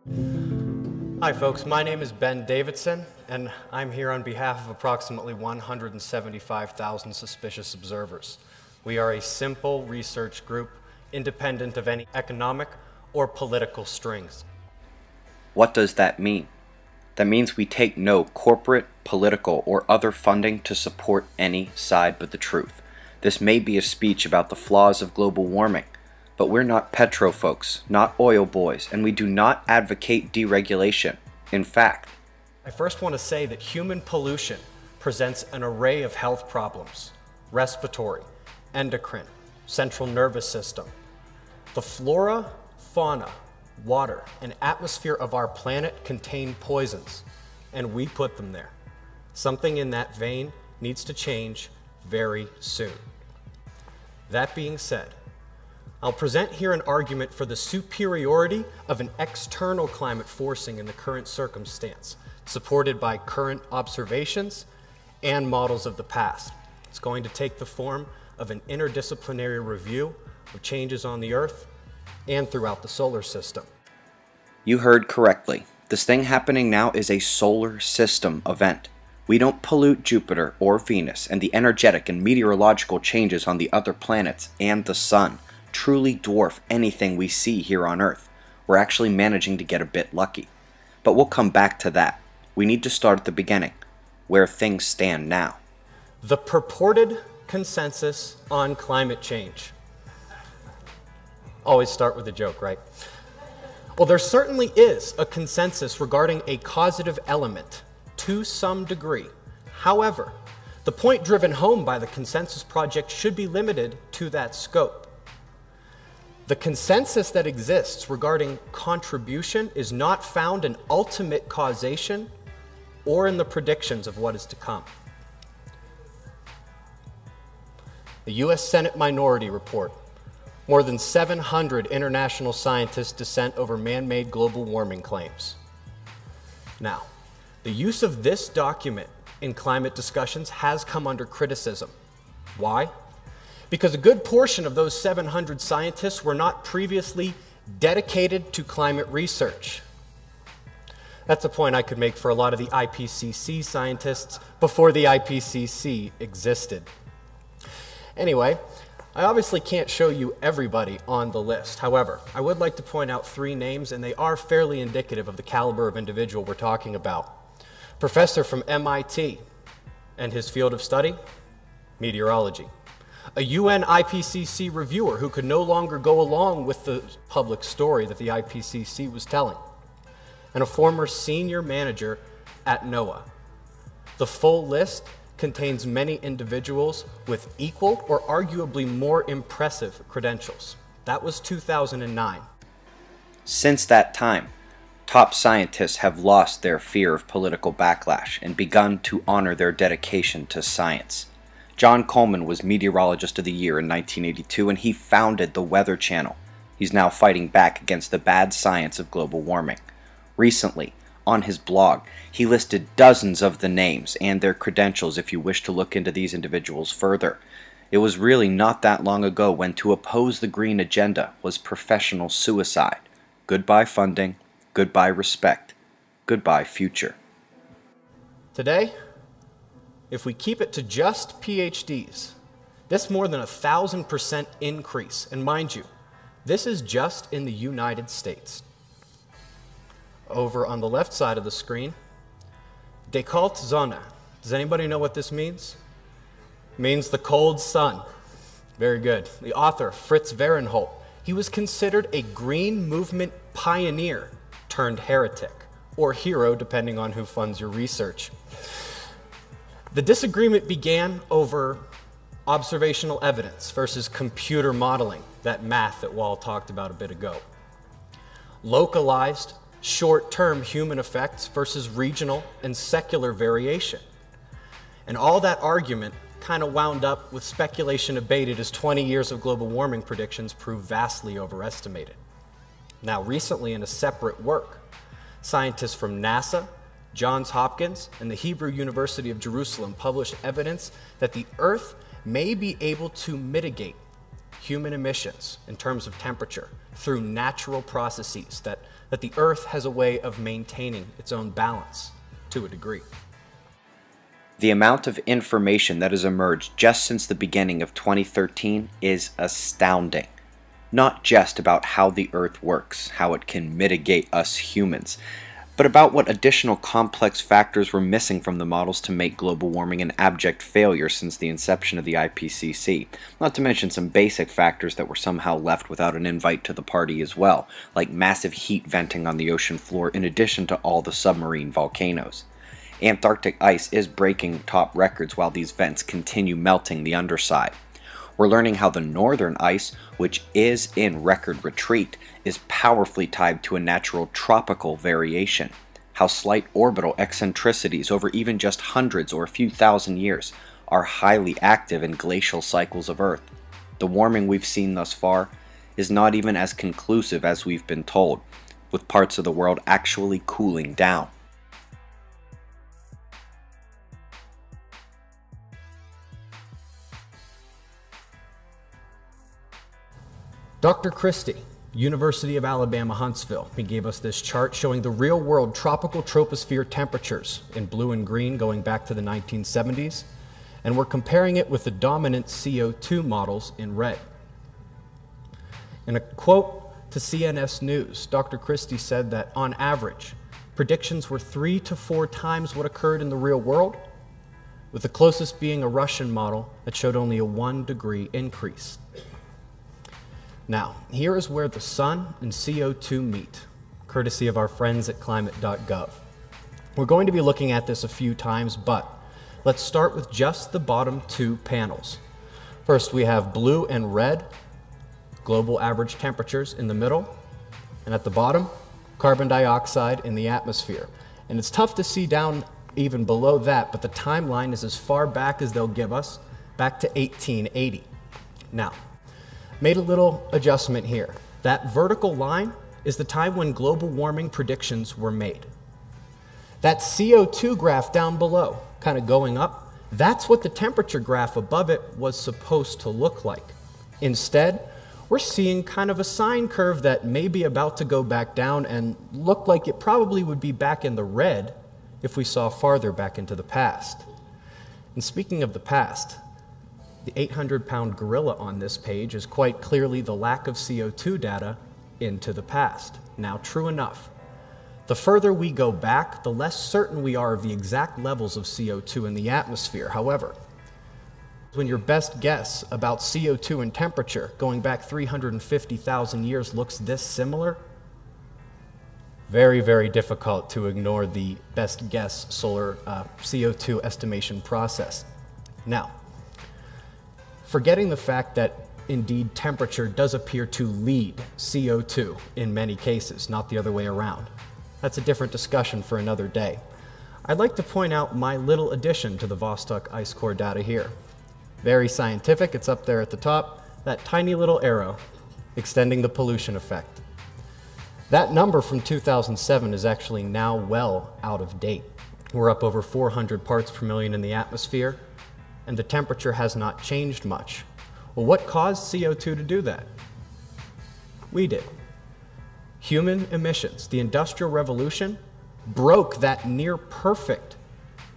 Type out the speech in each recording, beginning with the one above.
Hi folks, my name is Ben Davidson, and I'm here on behalf of approximately 175,000 suspicious observers. We are a simple research group, independent of any economic or political strings. What does that mean? That means we take no corporate, political, or other funding to support any side but the truth. This may be a speech about the flaws of global warming, but we're not petro folks, not oil boys, and we do not advocate deregulation. In fact, I first want to say that human pollution presents an array of health problems: respiratory, endocrine, central nervous system. The flora, fauna, water, and atmosphere of our planet contain poisons, and we put them there. Something in that vein needs to change very soon. That being said, I'll present here an argument for the superiority of an external climate forcing in the current circumstance, supported by current observations and models of the past. It's going to take the form of an interdisciplinary review of changes on the Earth and throughout the solar system. you heard correctly. This thing happening now is a solar system event. We don't pollute Jupiter or Venus, and the energetic and meteorological changes on the other planets and the Sun truly dwarf anything we see here on Earth. We're actually managing to get a bit lucky. But we'll come back to that. We need to start at the beginning, where things stand now. The purported consensus on climate change. Always start with a joke, right? Well, there certainly is a consensus regarding a causative element to some degree. However, the point driven home by the Consensus Project should be limited to that scope. The consensus that exists regarding contribution is not found in ultimate causation or in the predictions of what is to come. The U.S. Senate Minority Report. More than 700 international scientists dissent over man-made global warming claims. Now, the use of this document in climate discussions has come under criticism. Why? Because a good portion of those 700 scientists were not previously dedicated to climate research. That's a point I could make for a lot of the IPCC scientists before the IPCC existed. Anyway, I obviously can't show you everybody on the list. However, I would like to point out 3 names, and they are fairly indicative of the caliber of individual we're talking about. Professor from MIT, and his field of study, meteorology. A UN IPCC reviewer who could no longer go along with the public story that the IPCC was telling. And a former senior manager at NOAA. The full list contains many individuals with equal or arguably more impressive credentials. That was 2009. Since that time, top scientists have lost their fear of political backlash and begun to honor their dedication to science. John Coleman was Meteorologist of the Year in 1982, and he founded the Weather Channel. He's now fighting back against the bad science of global warming. Recently, on his blog, he listed dozens of the names and their credentials if you wish to look into these individuals further. It was really not that long ago when to oppose the green agenda was professional suicide. Goodbye funding, goodbye respect, goodbye future. Today, if we keep it to just PhDs, this more than 1,000% increase, and mind you, this is just in the United States. Over on the left side of the screen, Décolleté Zone. Does anybody know what this means? It means the cold sun. Very good. The author, Fritz Vahrenholt, he was considered a green movement pioneer turned heretic, or hero depending on who funds your research. The disagreement began over observational evidence versus computer modeling, that math that Wall talked about a bit ago. Localized, short-term human effects versus regional and secular variation. And all that argument kind of wound up with speculation abated as 20 years of global warming predictions proved vastly overestimated. Now, recently in a separate work, scientists from NASA, Johns Hopkins, and the Hebrew University of Jerusalem published evidence that the Earth may be able to mitigate human emissions in terms of temperature through natural processes that the Earth has a way of maintaining its own balance to a degree. The amount of information that has emerged just since the beginning of 2013 is astounding. Not just about how the Earth works, how it can mitigate us humans, but about what additional complex factors were missing from the models to make global warming an abject failure since the inception of the IPCC, not to mention some basic factors that were somehow left without an invite to the party as well, like massive heat venting on the ocean floor in addition to all the submarine volcanoes. Antarctic ice is breaking top records while these vents continue melting the underside. We're learning how the northern ice, which is in record retreat, is powerfully tied to a natural tropical variation, how slight orbital eccentricities over even just hundreds or a few thousand years are highly active in glacial cycles of Earth. The warming we've seen thus far is not even as conclusive as we've been told, with parts of the world actually cooling down. Dr. Christie, University of Alabama, Huntsville, he gave us this chart showing the real-world tropical troposphere temperatures in blue and green going back to the 1970s, and we're comparing it with the dominant CO2 models in red. In a quote to CNS News, Dr. Christie said that, on average, predictions were 3 to 4 times what occurred in the real world, with the closest being a Russian model that showed only a 1-degree increase. Now, here is where the sun and CO2 meet, courtesy of our friends at climate.gov. We're going to be looking at this a few times, but let's start with just the bottom 2 panels. First, we have blue and red, global average temperatures in the middle, and at the bottom, carbon dioxide in the atmosphere. And it's tough to see down even below that, but the timeline is as far back as they'll give us, back to 1880. Now, made a little adjustment here. That vertical line is the time when global warming predictions were made. That CO2 graph down below, kind of going up, that's what the temperature graph above it was supposed to look like. Instead, we're seeing kind of a sine curve that may be about to go back down and look like it probably would be back in the red if we saw farther back into the past. And speaking of the past, the 800-pound gorilla on this page is quite clearly the lack of CO2 data into the past. Now, true enough, the further we go back, the less certain we are of the exact levels of CO2 in the atmosphere. However, when your best guess about CO2 and temperature going back 350,000 years looks this similar, very, very difficult to ignore the best guess solar CO2 estimation process. Now, forgetting the fact that indeed temperature does appear to lead CO2 in many cases, not the other way around. That's a different discussion for another day. I'd like to point out my little addition to the Vostok ice core data here. Very scientific, it's up there at the top, that tiny little arrow extending the pollution effect. That number from 2007 is actually now well out of date. We're up over 400 parts per million in the atmosphere, and the temperature has not changed much. Well, what caused CO2 to do that? We did. Human emissions, the Industrial Revolution, broke that near perfect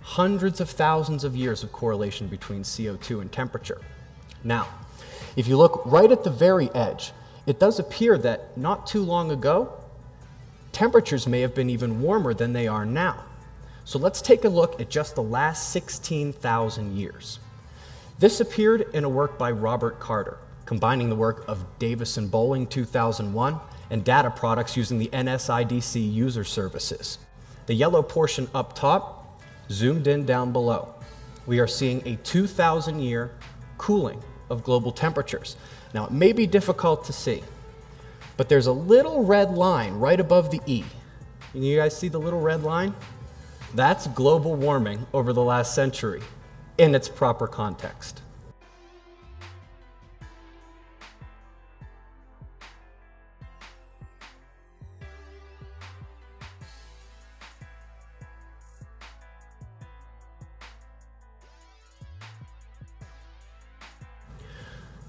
hundreds of thousands of years of correlation between CO2 and temperature. Now, if you look right at the very edge, it does appear that not too long ago, temperatures may have been even warmer than they are now. So let's take a look at just the last 16,000 years. This appeared in a work by Robert Carter, combining the work of Davis and Bowling 2001 and data products using the NSIDC user services. The yellow portion up top, zoomed in down below. We are seeing a 2,000-year cooling of global temperatures. Now, it may be difficult to see, but there's a little red line right above the E. Can you guys see the little red line? That's global warming over the last century in its proper context.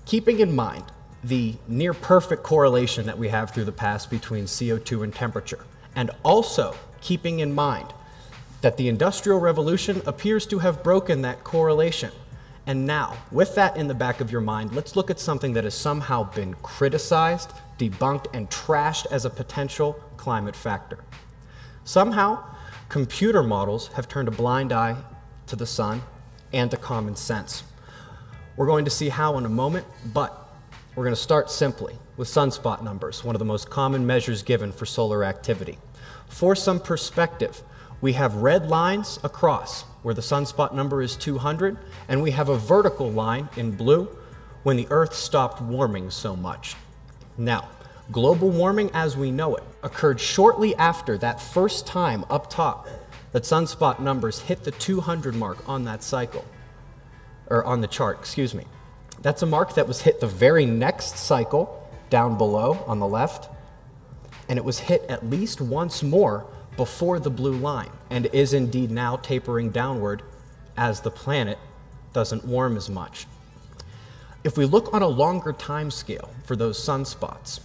Keeping in mind the near perfect correlation that we have through the past between CO2 and temperature, and also keeping in mind that the Industrial Revolution appears to have broken that correlation. And now, with that in the back of your mind, let's look at something that has somehow been criticized, debunked, and trashed as a potential climate factor. Somehow, computer models have turned a blind eye to the sun and to common sense. We're going to see how in a moment, but we're going to start simply with sunspot numbers, one of the most common measures given for solar activity. For some perspective, we have red lines across where the sunspot number is 200, and we have a vertical line in blue when the Earth stopped warming so much. Now, global warming as we know it occurred shortly after that first time up top that sunspot numbers hit the 200 mark on that cycle, or on the chart, excuse me. That's a mark that was hit the very next cycle down below on the left, and it was hit at least once more before the blue line, and is indeed now tapering downward as the planet doesn't warm as much. If we look on a longer time scale for those sunspots,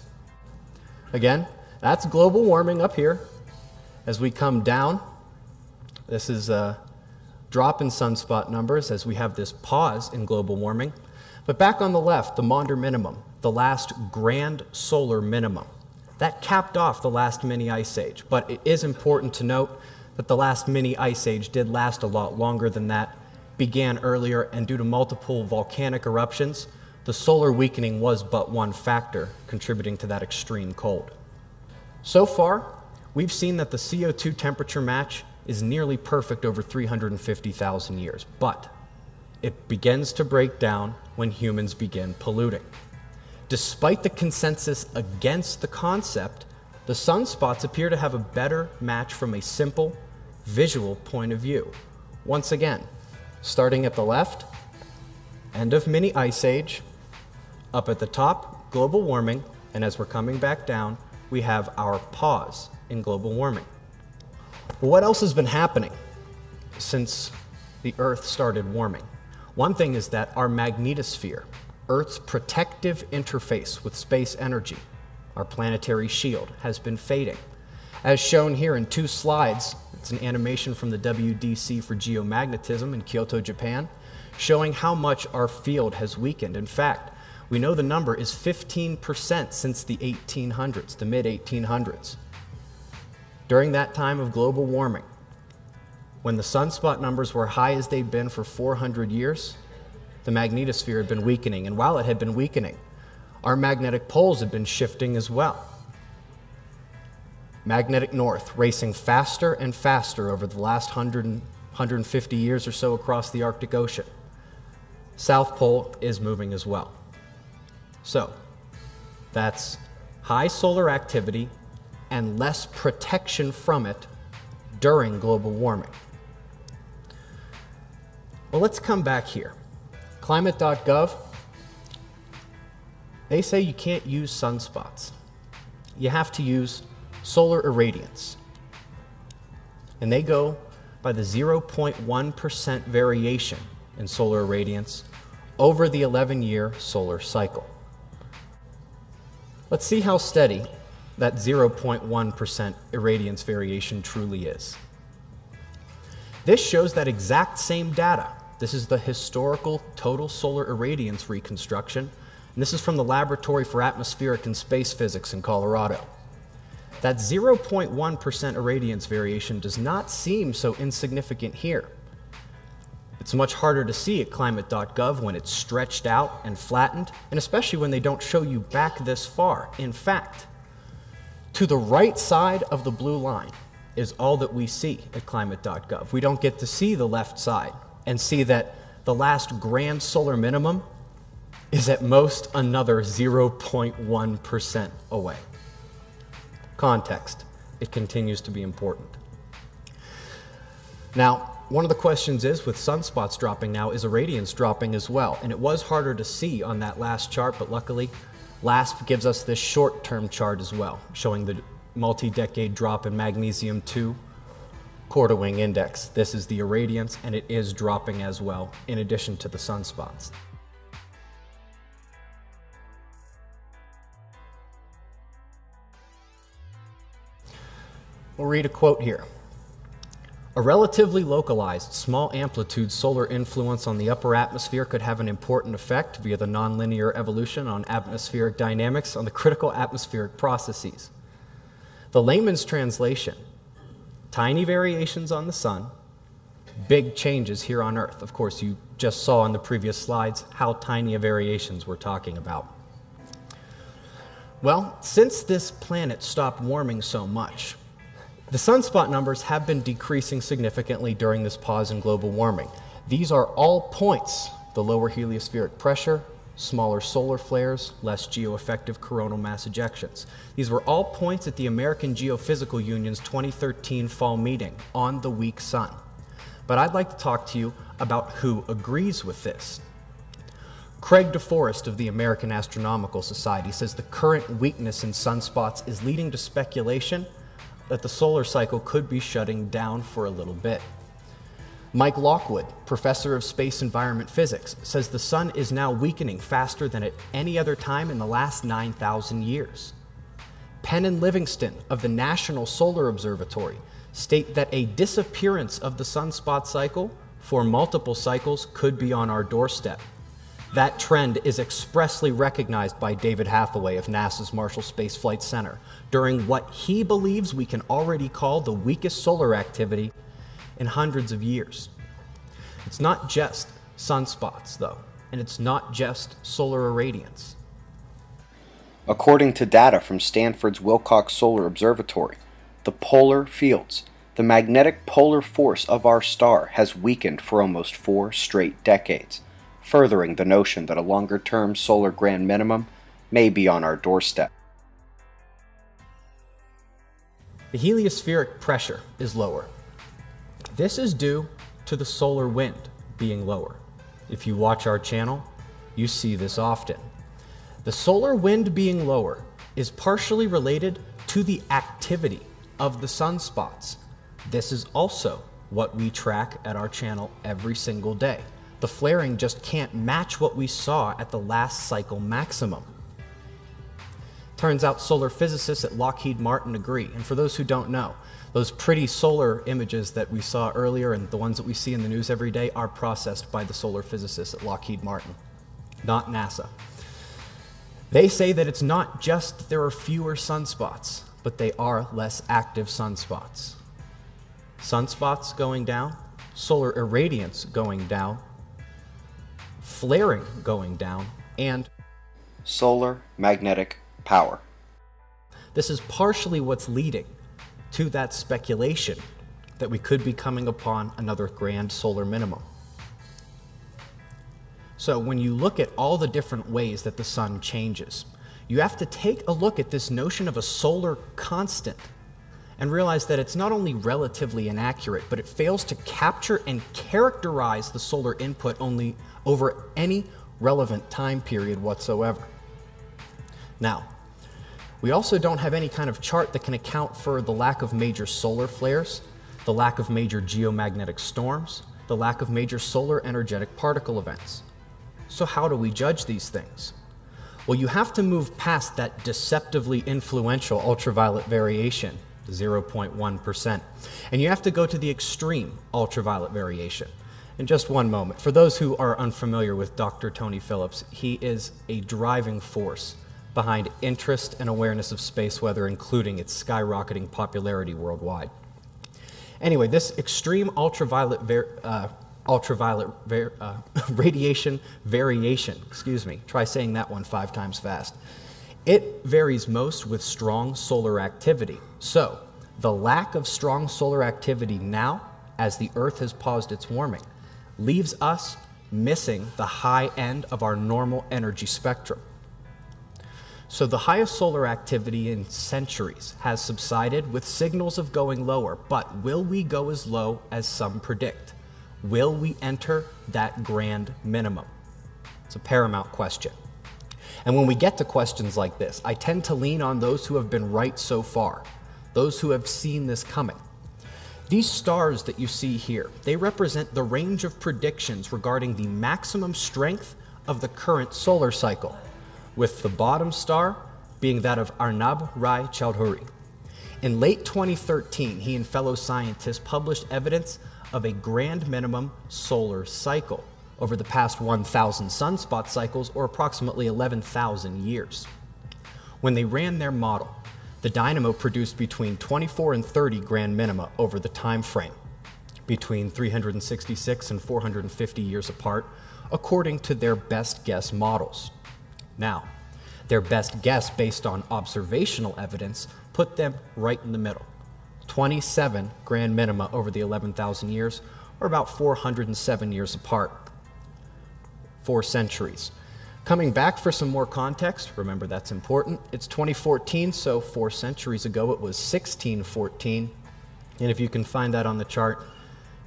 again, that's global warming up here. As we come down, this is a drop in sunspot numbers as we have this pause in global warming. But back on the left, the Maunder minimum, the last grand solar minimum. That capped off the last mini ice age, but it is important to note that the last mini ice age did last a lot longer than that, began earlier, and due to multiple volcanic eruptions, the solar weakening was but one factor contributing to that extreme cold. So far, we've seen that the CO2 temperature match is nearly perfect over 350,000 years, but it begins to break down when humans begin polluting. Despite the consensus against the concept, the sunspots appear to have a better match from a simple visual point of view. Once again, starting at the left, end of mini ice age, up at the top, global warming, and as we're coming back down, we have our pause in global warming. Well, what else has been happening since the Earth started warming? One thing is that our magnetosphere, Earth's protective interface with space energy, our planetary shield, has been fading. As shown here in two slides, it's an animation from the WDC for Geomagnetism in Kyoto, Japan, showing how much our field has weakened. In fact, we know the number is 15% since the 1800s, the mid-1800s. During that time of global warming, when the sunspot numbers were high as they'd been for 400 years, the magnetosphere had been weakening, and while it had been weakening, our magnetic poles had been shifting as well. Magnetic north racing faster and faster over the last 150 years or so across the Arctic Ocean. South pole is moving as well. So, that's high solar activity and less protection from it during global warming. Well, let's come back here. Climate.gov, they say you can't use sunspots. You have to use solar irradiance. And they go by the 0.1% variation in solar irradiance over the 11-year solar cycle. Let's see how steady that 0.1% irradiance variation truly is. This shows that exact same data. This is the historical total solar irradiance reconstruction, and this is from the Laboratory for Atmospheric and Space Physics in Colorado. That 0.1% irradiance variation does not seem so insignificant here. It's much harder to see at climate.gov when it's stretched out and flattened, and especially when they don't show you back this far. In fact, to the right side of the blue line is all that we see at climate.gov. We don't get to see the left side and see that the last grand solar minimum is at most another 0.1% away. Context, it continues to be important. Now, one of the questions is, with sunspots dropping now, is irradiance dropping as well? And it was harder to see on that last chart, but luckily, LASP gives us this short-term chart as well, showing the multi-decade drop in magnesium-2 quarter wing index. This is the irradiance, and it is dropping as well, in addition to the sunspots. We'll read a quote here. A relatively localized, small amplitude solar influence on the upper atmosphere could have an important effect via the nonlinear evolution on atmospheric dynamics on the critical atmospheric processes. The layman's translation, tiny variations on the sun, big changes here on Earth. Of course, you just saw in the previous slides how tiny variations we're talking about. Well, since this planet stopped warming so much, the sunspot numbers have been decreasing significantly during this pause in global warming. These are all points: the lower heliospheric pressure, smaller solar flares, less geoeffective coronal mass ejections. These were all points at the American Geophysical Union's 2013 fall meeting on the weak sun. But I'd like to talk to you about who agrees with this. Craig DeForest of the American Astronomical Society says the current weakness in sunspots is leading to speculation that the solar cycle could be shutting down for a little bit. Mike Lockwood, professor of space environment physics, says the sun is now weakening faster than at any other time in the last 9,000 years. Penn and Livingston of the National Solar Observatory state that a disappearance of the sunspot cycle for multiple cycles could be on our doorstep. That trend is expressly recognized by David Hathaway of NASA's Marshall Space Flight Center during what he believes we can already call the weakest solar activity in hundreds of years. It's not just sunspots, though, and it's not just solar irradiance. According to data from Stanford's Wilcox Solar Observatory, the polar fields, the magnetic polar force of our star, has weakened for almost 4 straight decades, furthering the notion that a longer-term solar grand minimum may be on our doorstep. The heliospheric pressure is lower. This is due to the solar wind being lower. If you watch our channel, you see this often. The solar wind being lower is partially related to the activity of the sunspots. This is also what we track at our channel every single day. The flaring just can't match what we saw at the last cycle maximum. Turns out solar physicists at Lockheed Martin agree. And for those who don't know, those pretty solar images that we saw earlier and the ones that we see in the news every day are processed by the solar physicists at Lockheed Martin, not NASA. They say that it's not just there are fewer sunspots, but they are less active sunspots. Sunspots going down, solar irradiance going down, flaring going down, and solar magnetic power. This is partially what's leading to that speculation that we could be coming upon another grand solar minimum. So when you look at all the different ways that the sun changes, you have to take a look at this notion of a solar constant and realize that it's not only relatively inaccurate, but it fails to capture and characterize the solar input only over any relevant time period whatsoever. Now, we also don't have any kind of chart that can account for the lack of major solar flares, the lack of major geomagnetic storms, the lack of major solar energetic particle events. So how do we judge these things? Well, you have to move past that deceptively influential ultraviolet variation, 0.1%, and you have to go to the extreme ultraviolet variation. In just one moment, for those who are unfamiliar with Dr. Tony Phillips, he is a driving force behind interest and awareness of space weather, including its skyrocketing popularity worldwide. Anyway, this extreme ultraviolet radiation variation, try saying that one 5 times fast. It varies most with strong solar activity. So, the lack of strong solar activity now, as the Earth has paused its warming, leaves us missing the high end of our normal energy spectrum. So the highest solar activity in centuries has subsided with signals of going lower, but will we go as low as some predict? Will we enter that grand minimum? It's a paramount question. And when we get to questions like this, I tend to lean on those who have been right so far, those who have seen this coming. These stars that you see here, they represent the range of predictions regarding the maximum strength of the current solar cycle, with the bottom star being that of Arnab Rai Chowdhury. In late 2013, he and fellow scientists published evidence of a grand minimum solar cycle over the past 1,000 sunspot cycles, or approximately 11,000 years. When they ran their model, the dynamo produced between 24 and 30 grand minima over the time frame, between 366 and 450 years apart, according to their best guess models. Now, their best guess based on observational evidence put them right in the middle, 27 grand minima over the 11,000 years, or about 407 years apart. 4 centuries. Coming back for some more context, remember that's important, it's 2014, so 4 centuries ago it was 1614, and if you can find that on the chart,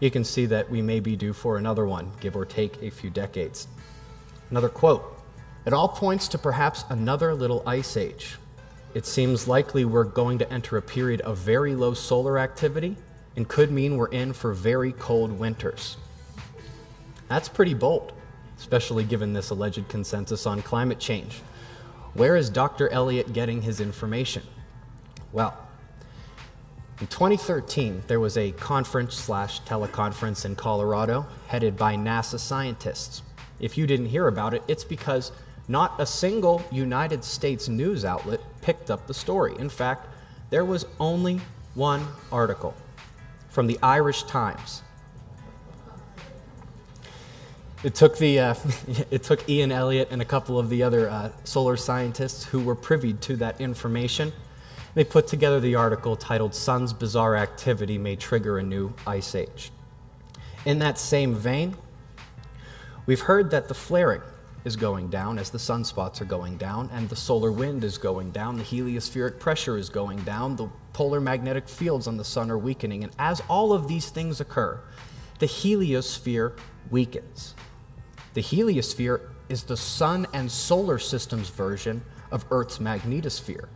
you can see that we may be due for another one, give or take a few decades. Another quote, "It all points to perhaps another little ice age. It seems likely we're going to enter a period of very low solar activity and could mean we're in for very cold winters." That's pretty bold, especially given this alleged consensus on climate change. Where is Dr. Elliott getting his information? Well, in 2013, there was a conference/teleconference in Colorado headed by NASA scientists. If you didn't hear about it, it's because not a single United States news outlet picked up the story. In fact, there was only one article from the Irish Times. It took Ian Elliott and a couple of the other solar scientists who were privy to that information. They put together the article titled "Sun's Bizarre Activity May Trigger a New Ice Age." In that same vein, we've heard that the flaring is going down as the sunspots are going down, and the solar wind is going down, the heliospheric pressure is going down, the polar magnetic fields on the sun are weakening, and as all of these things occur, the heliosphere weakens. The heliosphere is the sun and solar system's version of Earth's magnetosphere,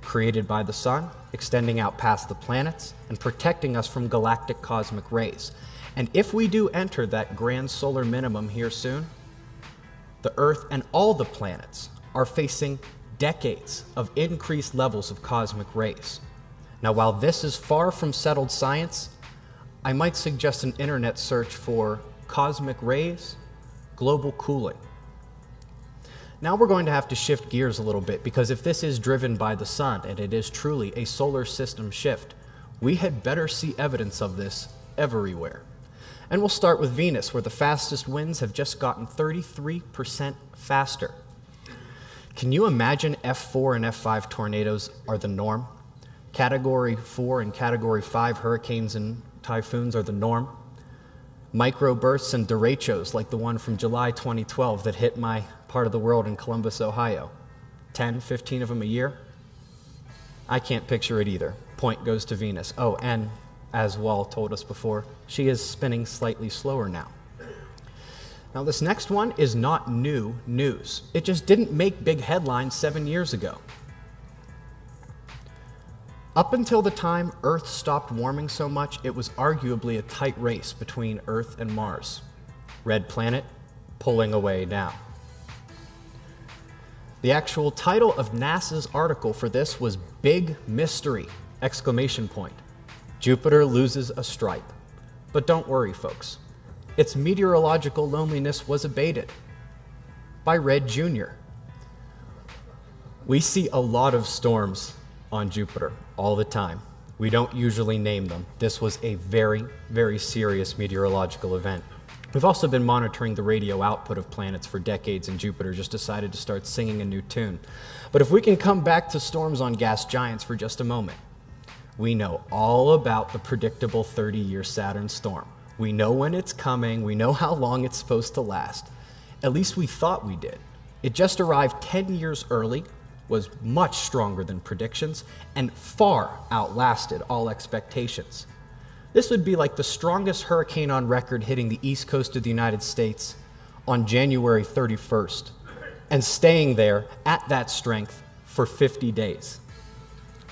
created by the sun, extending out past the planets, and protecting us from galactic cosmic rays. And if we do enter that grand solar minimum here soon, the Earth and all the planets are facing decades of increased levels of cosmic rays. Now, while this is far from settled science, I might suggest an internet search for cosmic rays, global cooling. Now we're going to have to shift gears a little bit, because if this is driven by the sun, and it is truly a solar system shift, we had better see evidence of this everywhere. And we'll start with Venus, where the fastest winds have just gotten 33% faster. Can you imagine F4 and F5 tornadoes are the norm? Category 4 and Category 5 hurricanes and typhoons are the norm. Microbursts and derechos like the one from July 2012 that hit my part of the world in Columbus, Ohio. 10, 15 of them a year? I can't picture it either. Point goes to Venus. Oh, and as Wall told us before, she is spinning slightly slower now. Now this next one is not new news. It just didn't make big headlines 7 years ago. Up until the time Earth stopped warming so much, it was arguably a tight race between Earth and Mars. Red planet pulling away now. The actual title of NASA's article for this was "Big Mystery!" exclamation point. Jupiter loses a stripe. But don't worry, folks. Its meteorological loneliness was abated by Red Jr. We see a lot of storms on Jupiter all the time. We don't usually name them. This was a very, very serious meteorological event. We've also been monitoring the radio output of planets for decades, and Jupiter just decided to start singing a new tune. But if we can come back to storms on gas giants for just a moment, we know all about the predictable 30-year Saturn storm. We know when it's coming, we know how long it's supposed to last. At least we thought we did. It just arrived 10 years early, was much stronger than predictions, and far outlasted all expectations. This would be like the strongest hurricane on record hitting the east coast of the United States on January 31st, and staying there at that strength for 50 days.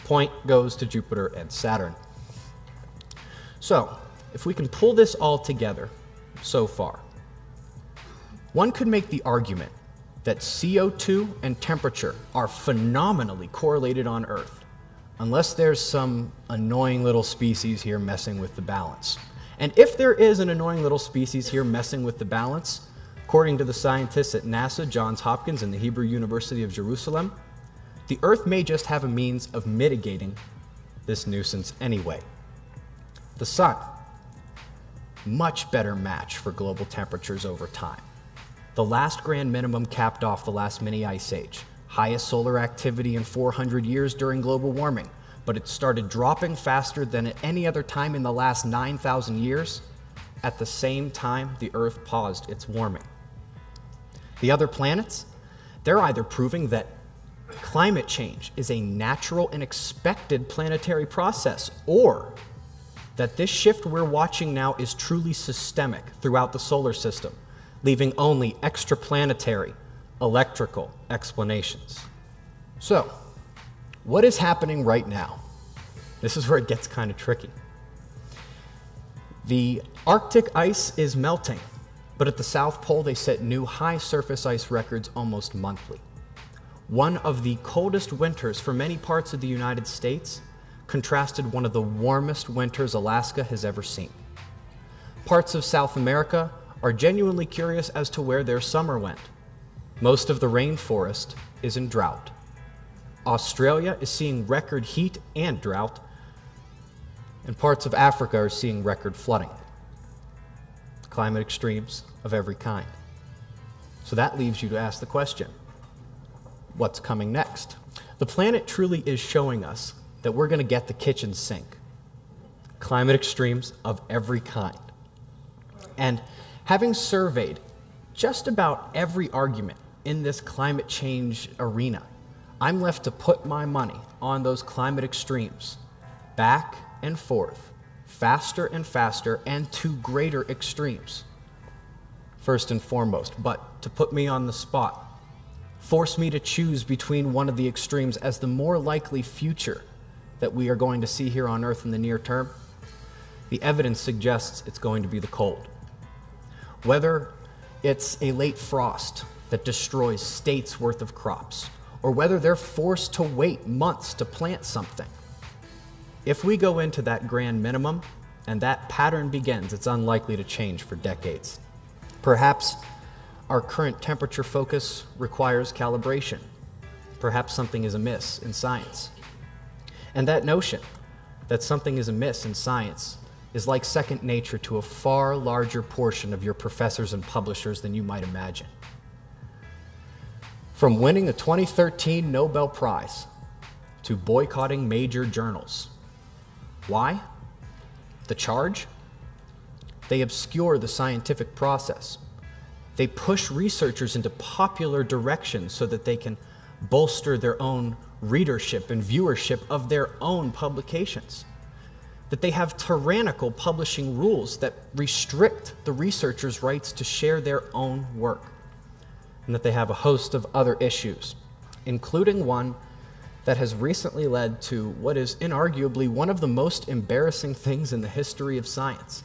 Point goes to Jupiter and Saturn. So, if we can pull this all together so far, one could make the argument that CO2 and temperature are phenomenally correlated on Earth. unless there's some annoying little species here messing with the balance. And if there is an annoying little species here messing with the balance, according to the scientists at NASA, Johns Hopkins, and the Hebrew University of Jerusalem, the Earth may just have a means of mitigating this nuisance anyway. The Sun, much better match for global temperatures over time. The last grand minimum capped off the last mini ice age. Highest solar activity in 400 years during global warming, but it started dropping faster than at any other time in the last 9,000 years. At the same time, the Earth paused its warming. The other planets, they're either proving that climate change is a natural and expected planetary process, or that this shift we're watching now is truly systemic throughout the solar system, leaving only extraplanetary electrical explanations. So, what is happening right now? This is where it gets kind of tricky. The Arctic ice is melting, but at the South Pole they set new high surface ice records almost monthly. One of the coldest winters for many parts of the United States contrasted one of the warmest winters Alaska has ever seen. Parts of South America are genuinely curious as to where their summer went. Most of the rainforest is in drought. Australia is seeing record heat and drought, and parts of Africa are seeing record flooding. Climate extremes of every kind. So that leaves you to ask the question, what's coming next? The planet truly is showing us that we're going to get the kitchen sink. Climate extremes of every kind. And having surveyed just about every argument in this climate change arena, I'm left to put my money on those climate extremes, back and forth, faster and faster, and to greater extremes. First and foremost, but to put me on the spot, force me to choose between one of the extremes as the more likely future that we are going to see here on Earth in the near term, the evidence suggests it's going to be the cold. Whether it's a late frost that destroys states' worth of crops, or whether they're forced to wait months to plant something, if we go into that grand minimum and that pattern begins, it's unlikely to change for decades. Perhaps our current temperature focus requires calibration. Perhaps something is amiss in science. And that notion that something is amiss in science is like second nature to a far larger portion of your professors and publishers than you might imagine. From winning the 2013 Nobel Prize to boycotting major journals. Why? The charge? They obscure the scientific process. They push researchers into popular directions so that they can bolster their own readership and viewership of their own publications. That they have tyrannical publishing rules that restrict the researchers' rights to share their own work. And that they have a host of other issues, including one that has recently led to what is inarguably one of the most embarrassing things in the history of science.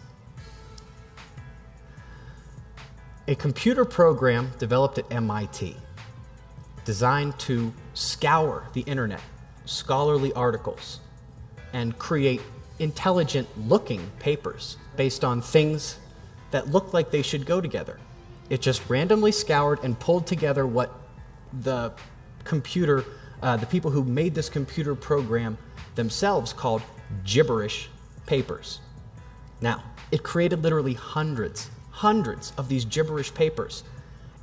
A computer program developed at MIT, designed to scour the internet, scholarly articles, and create intelligent-looking papers based on things that looked like they should go together. It just randomly scoured and pulled together what the people who made this computer program themselves called gibberish papers. Now, it created literally hundreds of these gibberish papers,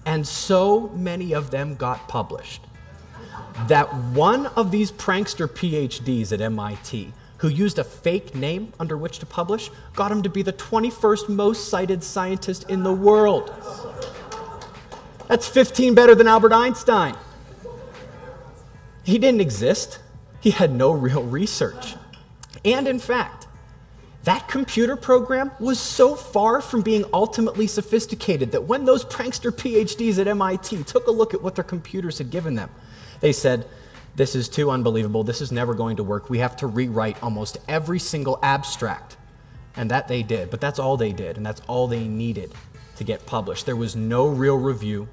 and so many of them got published that one of these prankster PhDs at MIT who used a fake name under which to publish got him to be the 21st most cited scientist in the world. That's 15 better than Albert Einstein. He didn't exist. He had no real research. And in fact, that computer program was so far from being ultimately sophisticated that when those prankster PhDs at MIT took a look at what their computers had given them, they said, "This is too unbelievable. This is never going to work. We have to rewrite almost every single abstract." And that they did, but that's all they did, and that's all they needed to get published. There was no real review,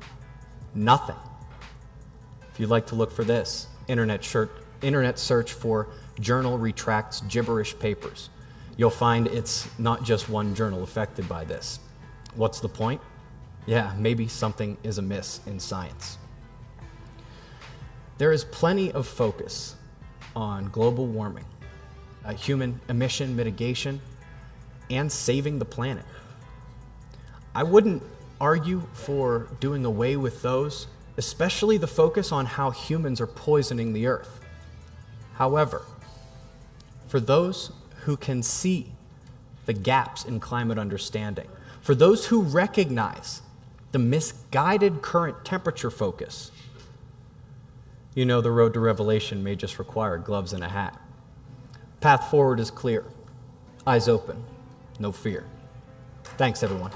nothing. If you'd like to look for this, Internet Shirt internet search for journal retracts gibberish papers, you'll find it's not just one journal affected by this. What's the point? Yeah, maybe something is amiss in science. There is plenty of focus on global warming, human emission mitigation, and saving the planet. I wouldn't argue for doing away with those, especially the focus on how humans are poisoning the earth. However, for those who can see the gaps in climate understanding, for those who recognize the misguided current temperature focus, you know the road to revelation may just require gloves and a hat. Path forward is clear. Eyes open, no fear. Thanks, everyone.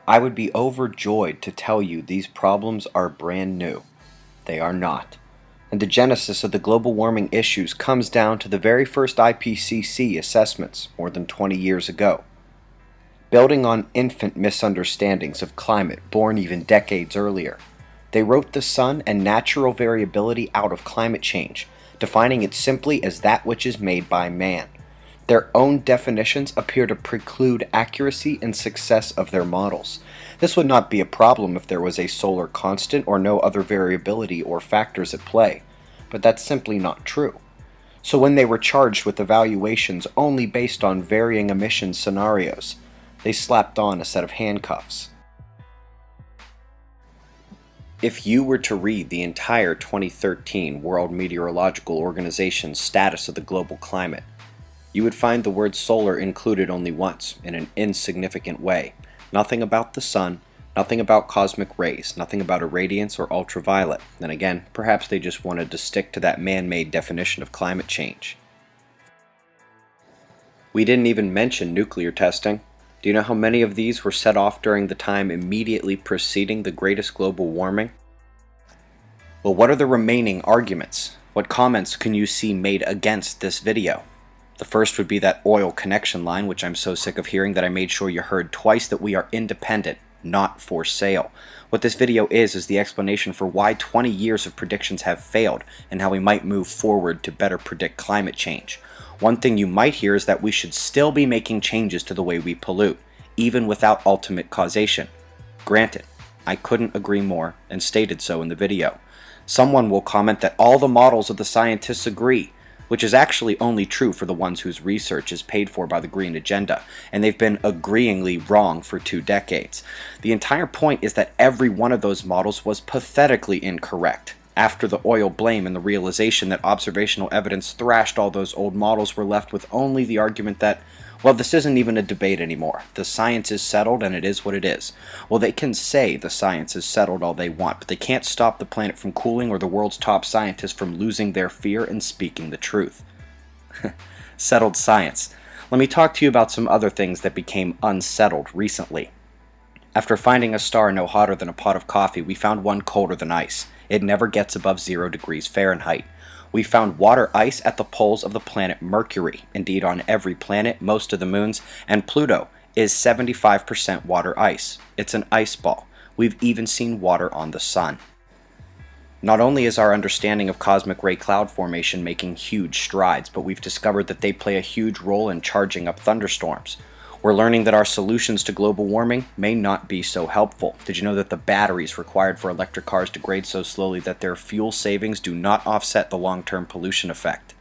I would be overjoyed to tell you these problems are brand new. They are not. And the genesis of the global warming issues comes down to the very first IPCC assessments more than 20 years ago. Building on infant misunderstandings of climate born even decades earlier, they wrote the sun and natural variability out of climate change, defining it simply as that which is made by man. Their own definitions appear to preclude accuracy and success of their models. This would not be a problem if there was a solar constant or no other variability or factors at play, but that's simply not true. So when they were charged with evaluations only based on varying emission scenarios, they slapped on a set of handcuffs. If you were to read the entire 2013 World Meteorological Organization's status of the global climate, you would find the word solar included only once, in an insignificant way. Nothing about the sun, nothing about cosmic rays, nothing about irradiance or ultraviolet. Then again, perhaps they just wanted to stick to that man-made definition of climate change. We didn't even mention nuclear testing. Do you know how many of these were set off during the time immediately preceding the greatest global warming? Well, what are the remaining arguments? What comments can you see made against this video? The first would be that oil connection line, which I'm so sick of hearing that I made sure you heard twice that we are independent, not for sale. What this video is the explanation for why 20 years of predictions have failed and how we might move forward to better predict climate change. One thing you might hear is that we should still be making changes to the way we pollute, even without ultimate causation. Granted, I couldn't agree more and stated so in the video. Someone will comment that all the models of the scientists agree, which is actually only true for the ones whose research is paid for by the green agenda, and they've been agreeingly wrong for 2 decades. The entire point is that every one of those models was pathetically incorrect. After the oil blame and the realization that observational evidence thrashed all those old models, were left with only the argument that, well, this isn't even a debate anymore. The science is settled and it is what it is. Well, they can say the science is settled all they want, but they can't stop the planet from cooling or the world's top scientists from losing their fear and speaking the truth. Settled science. Let me talk to you about some other things that became unsettled recently. After finding a star no hotter than a pot of coffee, we found one colder than ice. It never gets above 0 degrees Fahrenheit. We found water ice at the poles of the planet Mercury. Indeed, on every planet, most of the moons, and Pluto is 75% water ice. It's an ice ball. We've even seen water on the sun. Not only is our understanding of cosmic ray cloud formation making huge strides, but we've discovered that they play a huge role in charging up thunderstorms. We're learning that our solutions to global warming may not be so helpful. Did you know that the batteries required for electric cars degrade so slowly that their fuel savings do not offset the long-term pollution effect?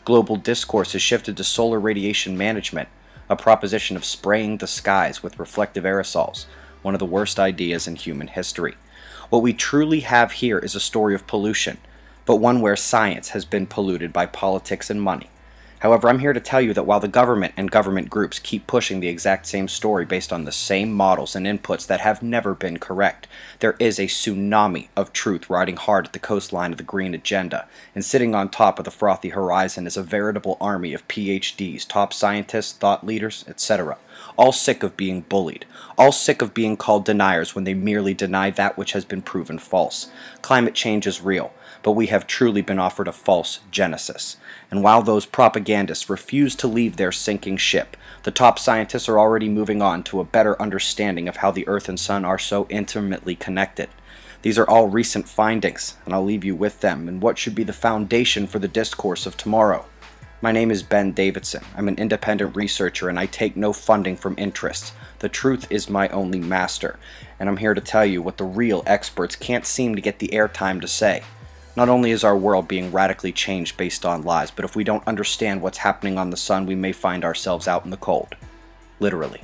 Global discourse has shifted to solar radiation management, a proposition of spraying the skies with reflective aerosols, one of the worst ideas in human history. What we truly have here is a story of pollution, but one where science has been polluted by politics and money. However, I'm here to tell you that while the government and government groups keep pushing the exact same story based on the same models and inputs that have never been correct, there is a tsunami of truth riding hard at the coastline of the green agenda, and sitting on top of the frothy horizon is a veritable army of PhDs, top scientists, thought leaders, etc., all sick of being bullied, all sick of being called deniers when they merely deny that which has been proven false. Climate change is real, but we have truly been offered a false genesis. And while those propagandists refuse to leave their sinking ship, the top scientists are already moving on to a better understanding of how the Earth and Sun are so intimately connected. These are all recent findings, and I'll leave you with them and what should be the foundation for the discourse of tomorrow. My name is Ben Davidson. I'm an independent researcher and I take no funding from interests. The truth is my only master, and I'm here to tell you what the real experts can't seem to get the airtime to say. Not only is our world being radically changed based on lies, but if we don't understand what's happening on the sun, we may find ourselves out in the cold. Literally.